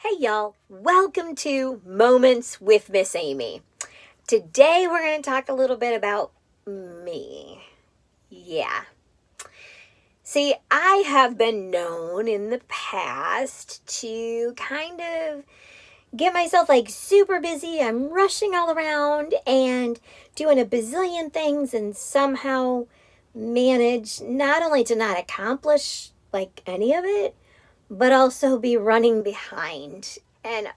Hey y'all, welcome to Moments with Miss Amy. Today we're going to talk a little bit about me. Yeah. See, I have been known in the past to kind of get myself like super busy. I'm rushing all around and doing a bazillion things and somehow manage not only to not accomplish like any of it, but also be running behind. And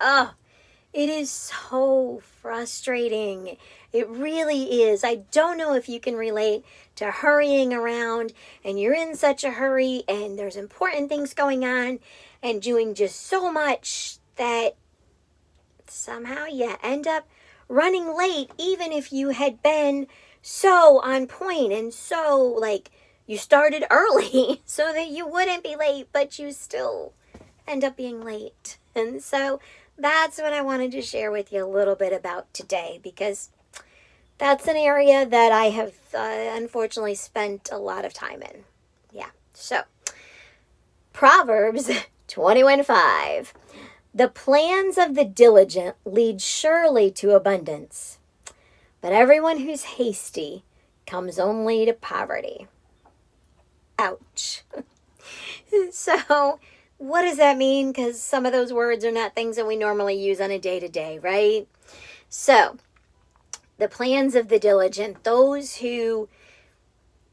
it is so frustrating. It really is. I don't know if you can relate to hurrying around and you're in such a hurry and there's important things going on and doing just so much that somehow you end up running late, even if you had been so on point and so like you started early so that you wouldn't be late, but you still end up being late. And so that's what I wanted to share with you a little bit about today, because that's an area that I have unfortunately spent a lot of time in. Yeah. So Proverbs 21:5. The plans of the diligent lead surely to abundance, but everyone who's hasty comes only to poverty. Ouch. So, what does that mean? Because some of those words are not things that we normally use on a day-to-day, right? So, the plans of the diligent, those who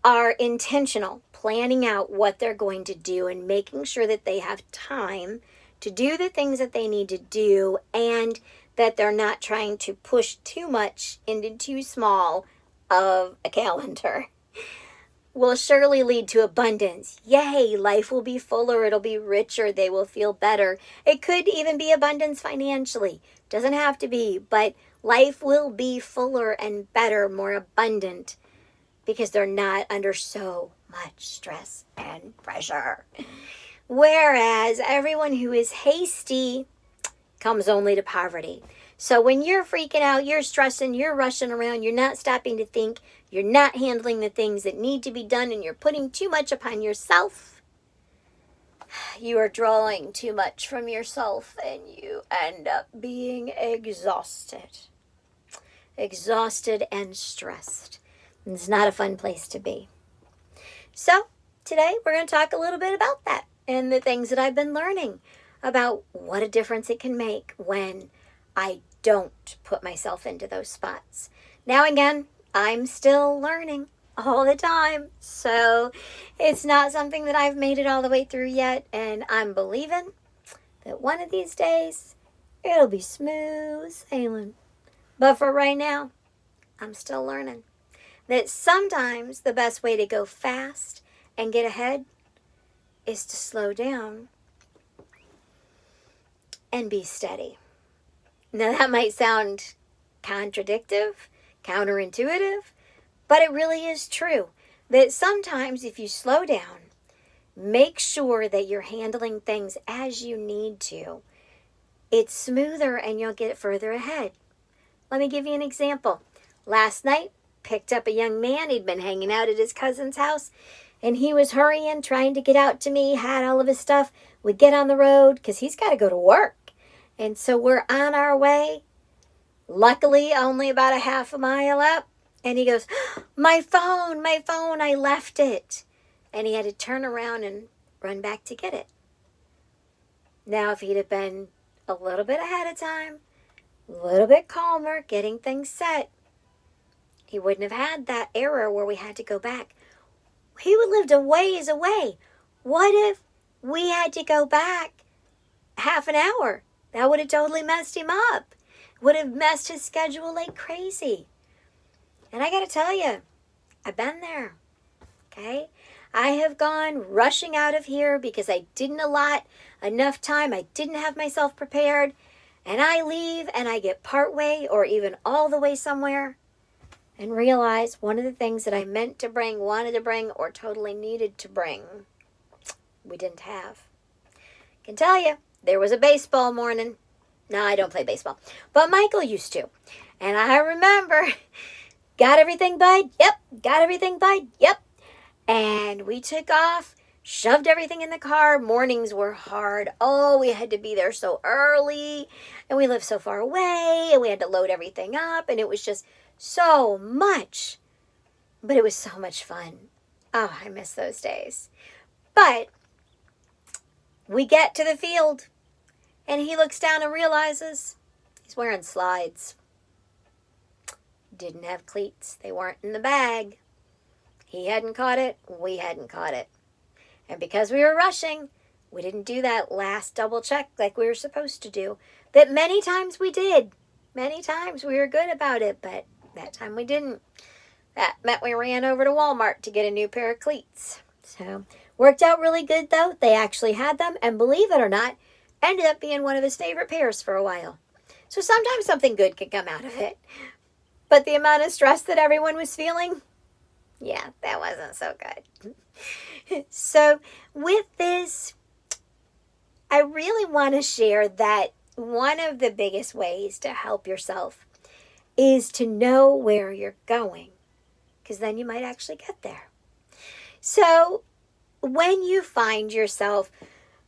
are intentional, planning out what they're going to do and making sure that they have time to do the things that they need to do, and that they're not trying to push too much into too small of a calendar, will surely lead to abundance. Yay, life will be fuller, it'll be richer, they will feel better. It could even be abundance financially. Doesn't have to be, but life will be fuller and better, more abundant, because they're not under so much stress and pressure. Whereas everyone who is hasty comes only to poverty. So when you're freaking out, you're stressing, you're rushing around, you're not stopping to think, you're not handling the things that need to be done, and you're putting too much upon yourself, you are drawing too much from yourself and you end up being exhausted. Exhausted and stressed. And it's not a fun place to be. So today we're going to talk a little bit about that and the things that I've been learning about what a difference it can make when I don't put myself into those spots. Now again, I'm still learning all the time, so it's not something that I've made it all the way through yet, and I'm believing that one of these days it'll be smooth sailing. But for right now, I'm still learning that sometimes the best way to go fast and get ahead is to slow down and be steady. Now that might sound counterintuitive, but it really is true that sometimes if you slow down, make sure that you're handling things as you need to, it's smoother and you'll get further ahead. Let me give you an example. Last night, picked up a young man. He'd been hanging out at his cousin's house, and he was hurrying, trying to get out to me, had all of his stuff. We get on the road because he's got to go to work. And so we're on our way. Luckily, only about a half a mile up. And he goes, my phone, I left it. And he had to turn around and run back to get it. Now, if he'd have been a little bit ahead of time, a little bit calmer, getting things set, he wouldn't have had that error where we had to go back. He would have lived a ways away. What if we had to go back half an hour? That would have totally messed him up. Would have messed his schedule like crazy. And I got to tell you, I've been there. Okay? I have gone rushing out of here because I didn't allot enough time. I didn't have myself prepared. And I leave and I get part way or even all the way somewhere and realize one of the things that I meant to bring, wanted to bring, or totally needed to bring, we didn't have. I can tell you, there was a baseball morning. No, I don't play baseball. But Michael used to. And I remember, got everything, bud? Yep. Got everything, bud? Yep. And we took off shoved everything in the car. Mornings were hard. Oh, we had to be there so early, and we lived so far away, and we had to load everything up, and it was just so much. But it was so much fun. Oh, I miss those days. But we get to the field, and he looks down and realizes he's wearing slides. Didn't have cleats. They weren't in the bag. He hadn't caught it. We hadn't caught it. And because we were rushing, we didn't do that last double check like we were supposed to do. That many times we did. Many times we were good about it, but that time we didn't. That meant we ran over to Walmart to get a new pair of cleats. So, worked out really good though. They actually had them, and believe it or not, ended up being one of his favorite pairs for a while. So sometimes something good can come out of it. But the amount of stress that everyone was feeling, yeah, that wasn't so good. So with this, I really want to share that one of the biggest ways to help yourself is to know where you're going, because then you might actually get there. So when you find yourself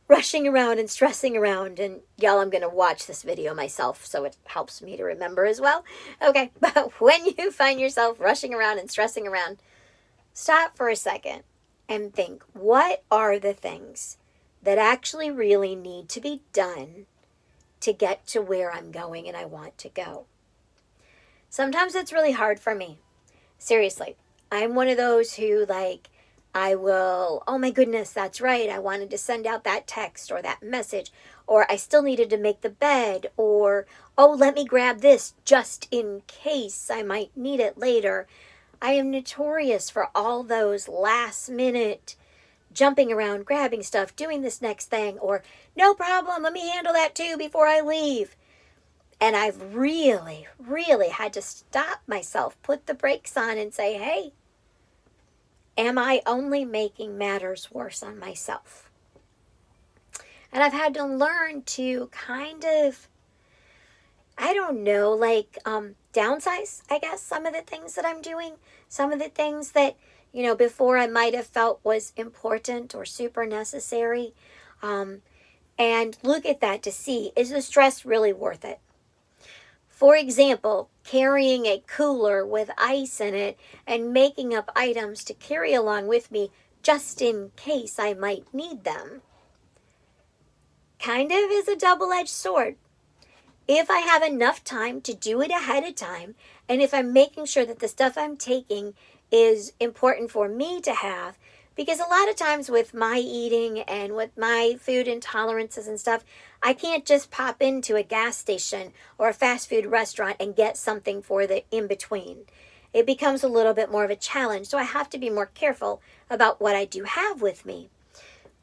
rushing around and stressing around, and y'all, I'm going to watch this video myself so it helps me to remember as well. Okay, but when you find yourself rushing around and stressing around, stop for a second and think, what are the things that actually really need to be done to get to where I'm going and I want to go? Sometimes it's really hard for me. Seriously, I'm one of those who I will, oh my goodness, that's right, I wanted to send out that text or that message, or I still needed to make the bed, or, oh, let me grab this just in case I might need it later. I am notorious for all those last minute jumping around, grabbing stuff, doing this next thing, or no problem, let me handle that too before I leave. And I've really, really had to stop myself, put the brakes on and say, hey, am I only making matters worse on myself? And I've had to learn to kind of, I don't know, downsize, I guess, some of the things that I'm doing. Some of the things that, before I might have felt was important or super necessary. And look at that to see, is the stress really worth it? For example, carrying a cooler with ice in it and making up items to carry along with me just in case I might need them kind of is a double-edged sword. If I have enough time to do it ahead of time, and if I'm making sure that the stuff I'm taking is important for me to have, because a lot of times with my eating and with my food intolerances and stuff, I can't just pop into a gas station or a fast food restaurant and get something for the in-between. It becomes a little bit more of a challenge, so I have to be more careful about what I do have with me.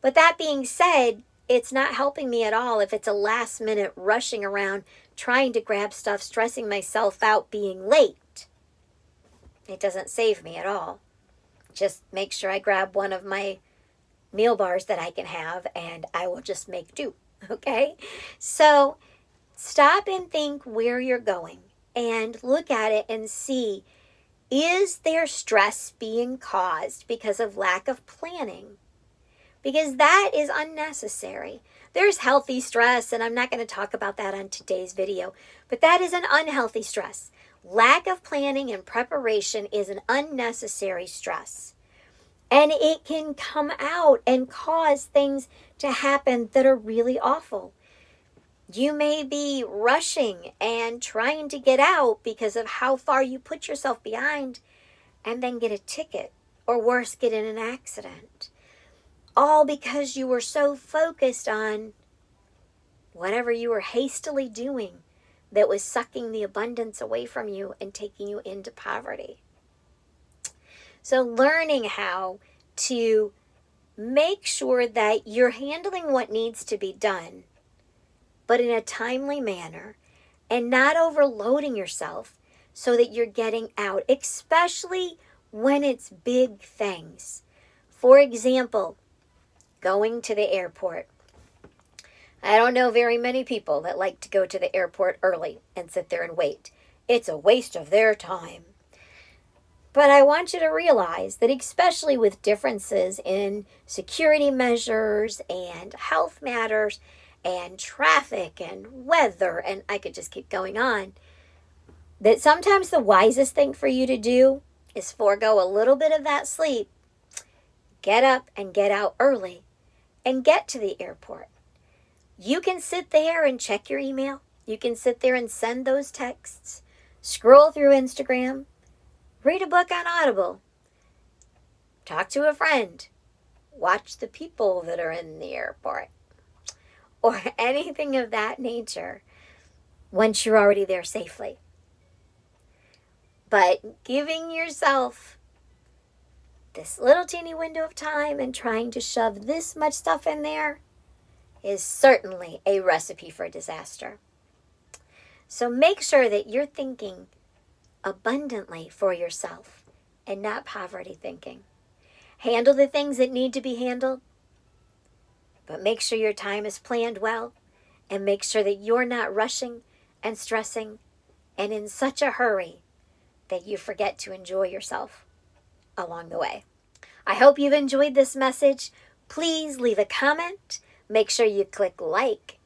But that being said, it's not helping me at all if it's a last minute rushing around, trying to grab stuff, stressing myself out, being late. It doesn't save me at all. Just make sure I grab one of my meal bars that I can have, and I will just make do, okay? So stop and think where you're going and look at it and see, is there stress being caused because of lack of planning? Because that is unnecessary. There's healthy stress, and I'm not going to talk about that on today's video, but that is an unhealthy stress. Lack of planning and preparation is an unnecessary stress. And it can come out and cause things to happen that are really awful. You may be rushing and trying to get out because of how far you put yourself behind and then get a ticket, or worse, get in an accident. All because you were so focused on whatever you were hastily doing that was sucking the abundance away from you and taking you into poverty. So learning how to make sure that you're handling what needs to be done, but in a timely manner, and not overloading yourself so that you're getting out, especially when it's big things. For example, going to the airport. I don't know very many people that like to go to the airport early and sit there and wait. It's a waste of their time. But I want you to realize that especially with differences in security measures and health matters and traffic and weather, and I could just keep going on, that sometimes the wisest thing for you to do is forego a little bit of that sleep, get up and get out early, and get to the airport. You can sit there and check your email. You can sit there and send those texts, scroll through Instagram, read a book on Audible, talk to a friend, watch the people that are in the airport, or anything of that nature once you're already there safely. But giving yourself this little teeny window of time and trying to shove this much stuff in there is certainly a recipe for disaster. So make sure that you're thinking abundantly for yourself and not poverty thinking. Handle the things that need to be handled, but make sure your time is planned well and make sure that you're not rushing and stressing and in such a hurry that you forget to enjoy yourself along the way. I hope you've enjoyed this message. Please leave a comment. Make sure you click like.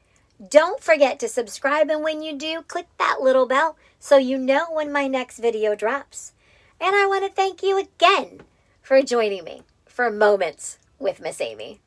Don't forget to subscribe, and when you do, click that little bell so you know when my next video drops. And I want to thank you again for joining me for Moments with Miss Amy.